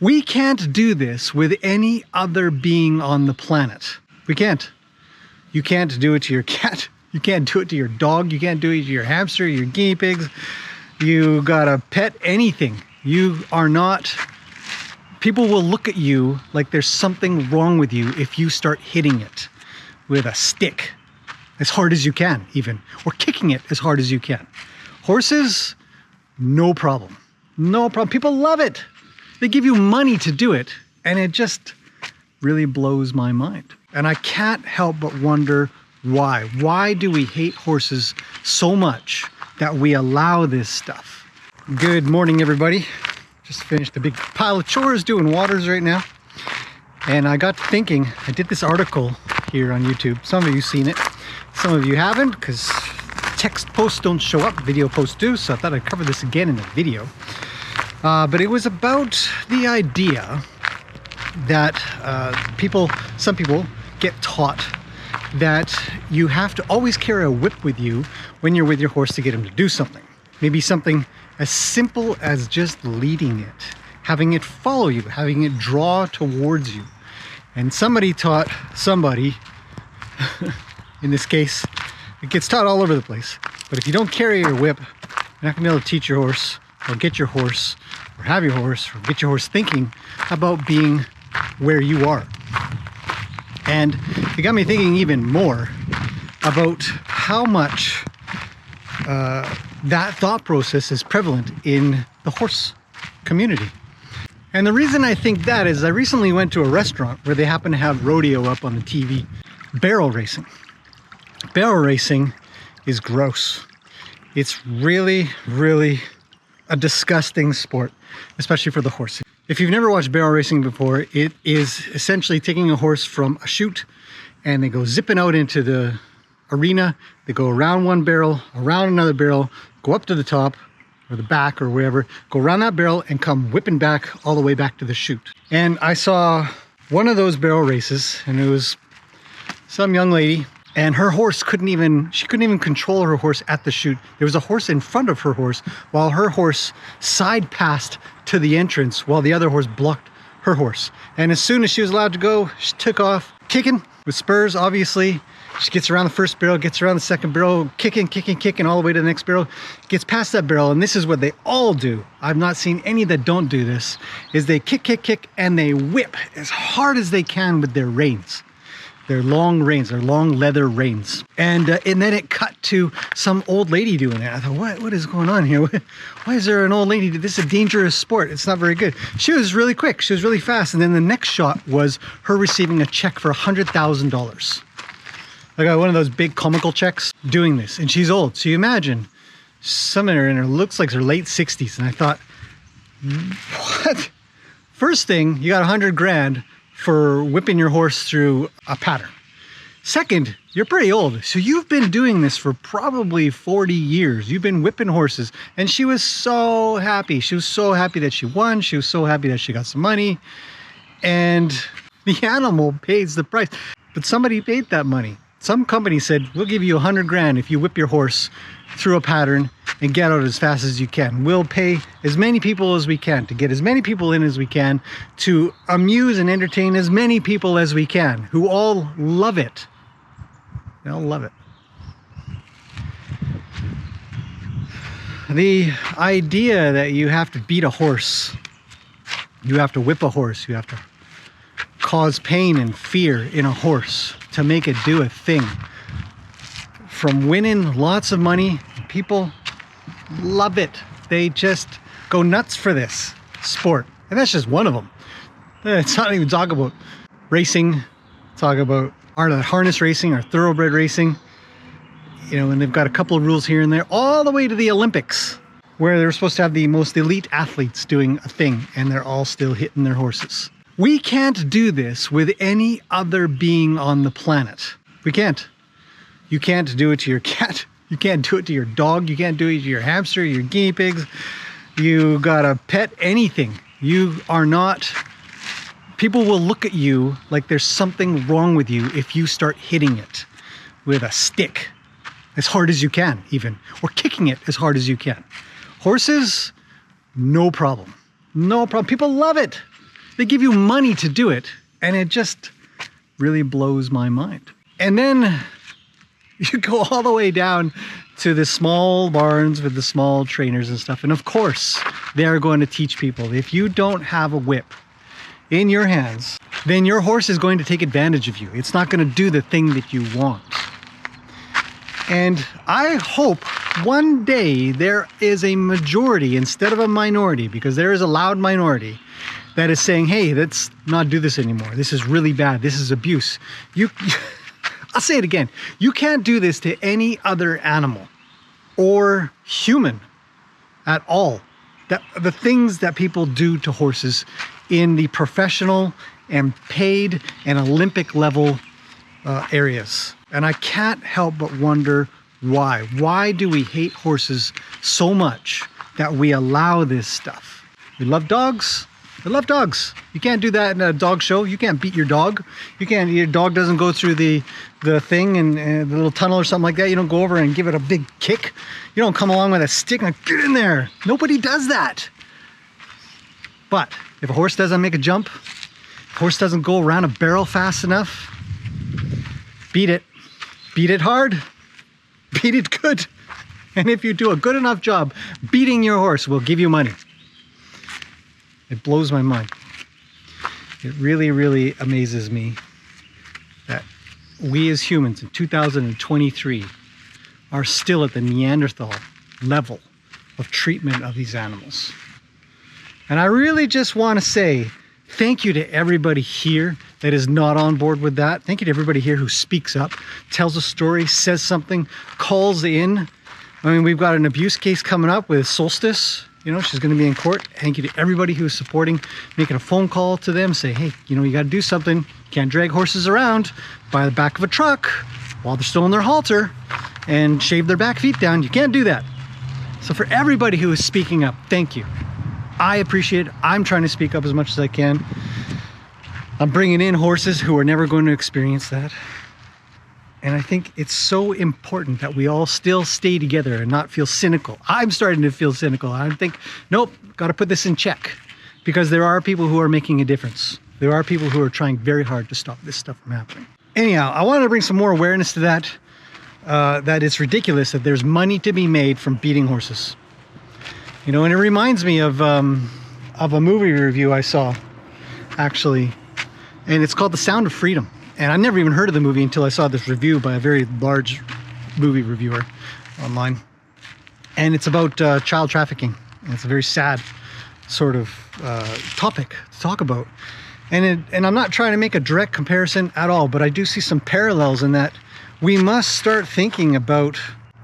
We can't do this with any other being on the planet. We can't. You can't do it to your cat. You can't do it to your dog. You can't do it to your hamster, your guinea pigs. You gotta pet anything. You are not... People will look at you like there's something wrong with you if you start hitting it with a stick as hard as you can even, or kicking it as hard as you can. Horses, no problem. No problem. People love it. They give you money to do it, and it just really blows my mind. And I can't help but wonder why. Why do we hate horses so much that we allow this stuff? Good morning, everybody. Just finished a big pile of chores doing waters right now. And I got thinking, I did this article here on YouTube. Some of you seen it, some of you haven't, because text posts don't show up, video posts do, so I thought I'd cover this again in a video. But it was about the idea that some people get taught that you have to always carry a whip with you when you're with your horse to get him to do something. Maybe something as simple as just leading it, having it follow you, having it draw towards you. And somebody taught somebody, in this case, it gets taught all over the place. But if you don't carry your whip, you're not gonna be able to teach your horse, or get your horse, or have your horse, or get your horse thinking about being where you are. And it got me thinking even more about how much that thought process is prevalent in the horse community. And the reason I think that is I recently went to a restaurant where they happen to have rodeo up on the TV. Barrel racing. Barrel racing is gross. It's really, really a disgusting sport, especially for the horse. If you've never watched barrel racing before, it is essentially taking a horse from a chute and they go zipping out into the arena. They go around one barrel, around another barrel, go up to the top or the back or wherever, go around that barrel and come whipping back all the way back to the chute. And I saw one of those barrel races, and it was some young lady, and her horse couldn't even control her horse at the chute. There was a horse in front of her horse while her horse side passed to the entrance while the other horse blocked her horse. And as soon as she was allowed to go, she took off kicking with spurs, obviously. She gets around the first barrel, gets around the second barrel, kicking all the way to the next barrel, gets past that barrel, and this is what they all do. I've not seen any that don't do this, is they kick, and they whip as hard as they can with their reins. Their long reins, their long leather reins. And then it cut to some old lady doing it. I thought, what is going on here? Why is there an old lady? This is a dangerous sport. It's not very good. She was really quick. She was really fast. And then the next shot was her receiving a check for $100,000. I got one of those big comical checks doing this. And she's old. So you imagine, some of her in her looks like her late 60s. And I thought, what? First thing, you got 100 grand for whipping your horse through a pattern. Second, you're pretty old. So you've been doing this for probably 40 years. You've been whipping horses. And she was so happy. She was so happy that she won. She was so happy that she got some money. And the animal pays the price. But somebody paid that money. Some company said, we'll give you 100 grand if you whip your horse through a pattern and get out as fast as you can. We'll pay as many people as we can to get as many people in as we can to amuse and entertain as many people as we can who all love it. They all love it. The idea that you have to beat a horse, you have to whip a horse, you have to cause pain and fear in a horse to make it do a thing. From winning lots of money, people love it. They just go nuts for this sport. And that's just one of them. It's not even talk about racing, talk about harness racing or thoroughbred racing. You know, and they've got a couple of rules here and there, all the way to the Olympics, where they're supposed to have the most elite athletes doing a thing, and they're all still hitting their horses. We can't do this with any other being on the planet. We can't. You can't do it to your cat. You can't do it to your dog. You can't do it to your hamster, your guinea pigs. You gotta pet anything. You are not... People will look at you like there's something wrong with you if you start hitting it with a stick as hard as you can even, or kicking it as hard as you can. Horses, no problem. No problem. People love it. They give you money to do it, and it just really blows my mind. And then you go all the way down to the small barns with the small trainers and stuff. And of course, they're going to teach people, if you don't have a whip in your hands, then your horse is going to take advantage of you. It's not going to do the thing that you want. And I hope one day there is a majority instead of a minority, because there is a loud minority that is saying, hey, let's not do this anymore. This is really bad. This is abuse. I'll say it again. You can't do this to any other animal or human at all. The things that people do to horses in the professional and paid and Olympic level areas. And I can't help but wonder why. Why do we hate horses so much that we allow this stuff? We love dogs. We love dogs. You can't do that in a dog show. You can't beat your dog. Your dog doesn't go through the thing and the little tunnel or something like that. You don't go over and give it a big kick. You don't come along with a stick and get in there. Nobody does that. But if a horse doesn't make a jump, if a horse doesn't go around a barrel fast enough, beat it. Beat it hard. Beat it good. And if you do a good enough job, beating your horse will give you money. It blows my mind. It really, really amazes me that we as humans in 2023 are still at the Neanderthal level of treatment of these animals. And I really just want to say thank you to everybody here that is not on board with that. Thank you to everybody here who speaks up, tells a story, says something, calls in. I mean, we've got an abuse case coming up with Solstice. You know, she's going to be in court. Thank you to everybody who is supporting, making a phone call to them, say, hey, you know, you got to do something. You can't drag horses around by the back of a truck while they're still in their halter and shave their back feet down. You can't do that. So for everybody who is speaking up, thank you. I appreciate it. I'm trying to speak up as much as I can. I'm bringing in horses who are never going to experience that. And I think it's so important that we all still stay together and not feel cynical. I'm starting to feel cynical. I think, nope, got to put this in check, because there are people who are making a difference. There are people who are trying very hard to stop this stuff from happening. Anyhow, I wanted to bring some more awareness to that, that it's ridiculous that there's money to be made from beating horses. You know, and it reminds me of a movie review I saw, actually, and it's called The Sound of Freedom. And I've never even heard of the movie until I saw this review by a very large movie reviewer online. And it's about child trafficking. And it's a very sad sort of topic to talk about. And I'm not trying to make a direct comparison at all, but I do see some parallels in that we must start thinking about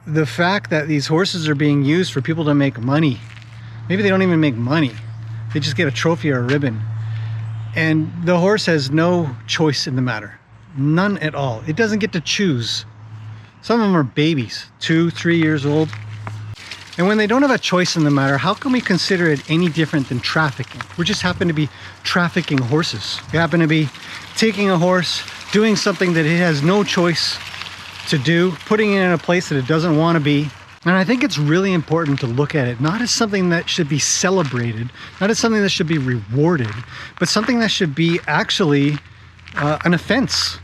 the fact that these horses are being used for people to make money. Maybe they don't even make money. They just get a trophy or a ribbon. And the horse has no choice in the matter. None at all. It doesn't get to choose. Some of them are babies, 2, 3 years old. And when they don't have a choice in the matter, how can we consider it any different than trafficking? We just happen to be trafficking horses. We happen to be taking a horse, doing something that it has no choice to do, putting it in a place that it doesn't want to be. And I think it's really important to look at it not as something that should be celebrated, not as something that should be rewarded, but something that should be actually an offense,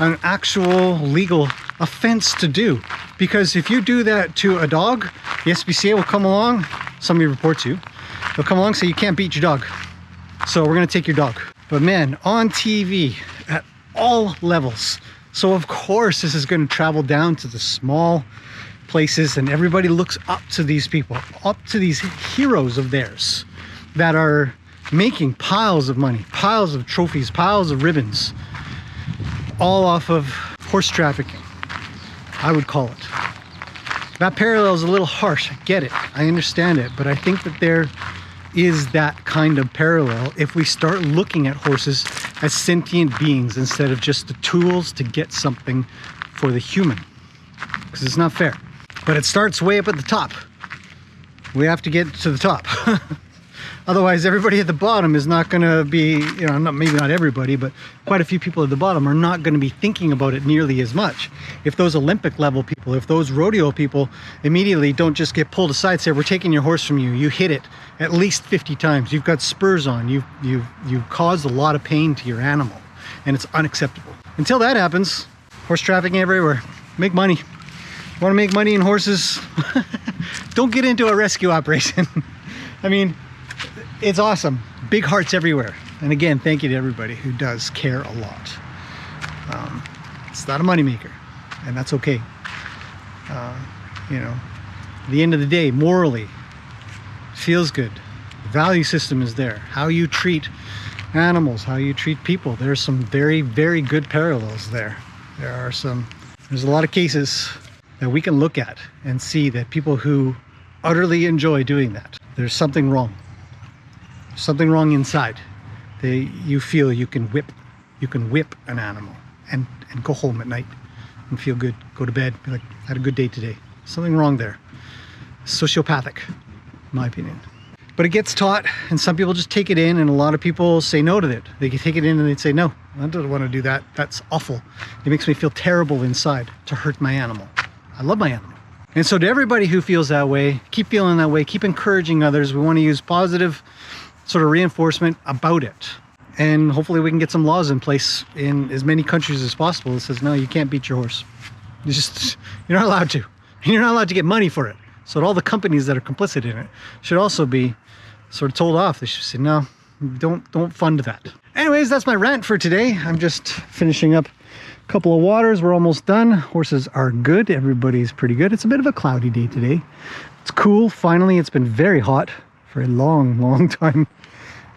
an actual legal offense to do. Because if you do that to a dog, the SPCA will come along, somebody reports you, they'll come along and say you can't beat your dog, so we're going to take your dog. But man, on TV at all levels, so of course this is going to travel down to the small places, and everybody looks up to these people, up to these heroes of theirs that are making piles of money, piles of trophies, piles of ribbons, all off of horse trafficking, I would call it. That parallel is a little harsh, I get it, I understand it, but I think that there is that kind of parallel if we start looking at horses as sentient beings instead of just the tools to get something for the human, because it's not fair. But it starts way up at the top. We have to get to the top. Otherwise, everybody at the bottom is not going to be, you know, maybe not everybody, but quite a few people at the bottom are not going to be thinking about it nearly as much. If those Olympic level people, if those rodeo people immediately don't just get pulled aside, say, we're taking your horse from you, you hit it at least 50 times, you've got spurs on, you've caused a lot of pain to your animal, and it's unacceptable. Until that happens, horse trafficking everywhere. Make money. Want to make money in horses? Don't get into a rescue operation. I mean, it's awesome. Big hearts everywhere. And again, thank you to everybody who does care a lot. It's not a moneymaker, and that's okay. You know, at the end of the day, morally, feels good. The value system is there. How you treat animals, how you treat people. There's some very, very good parallels there. There's a lot of cases that we can look at and see that people who utterly enjoy doing that, there's something wrong. Something wrong inside. You feel you can whip an animal and go home at night and feel good, go to bed, be like, I had a good day today. Something wrong there. Sociopathic, in my opinion. But it gets taught, and some people just take it in, and a lot of people say no to it. They can take it in and they'd say, no, I don't want to do that. That's awful. It makes me feel terrible inside to hurt my animal. I love my animal. And so to everybody who feels that way, keep feeling that way, keep encouraging others. We want to use positive sort of reinforcement about it. And hopefully we can get some laws in place in as many countries as possible that says, no, you can't beat your horse. You're not allowed to. And you're not allowed to get money for it. So that all the companies that are complicit in it should also be sort of told off. They should say, no, don't fund that. Anyways, that's my rant for today. I'm just finishing up a couple of waters. We're almost done. Horses are good. Everybody's pretty good. It's a bit of a cloudy day today. It's cool. Finally, it's been very hot for a long, long time.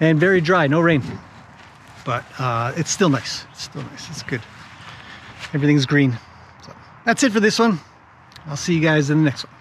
And very dry, no rain. But it's still nice. It's still nice. It's good. Everything's green. So that's it for this one. I'll see you guys in the next one.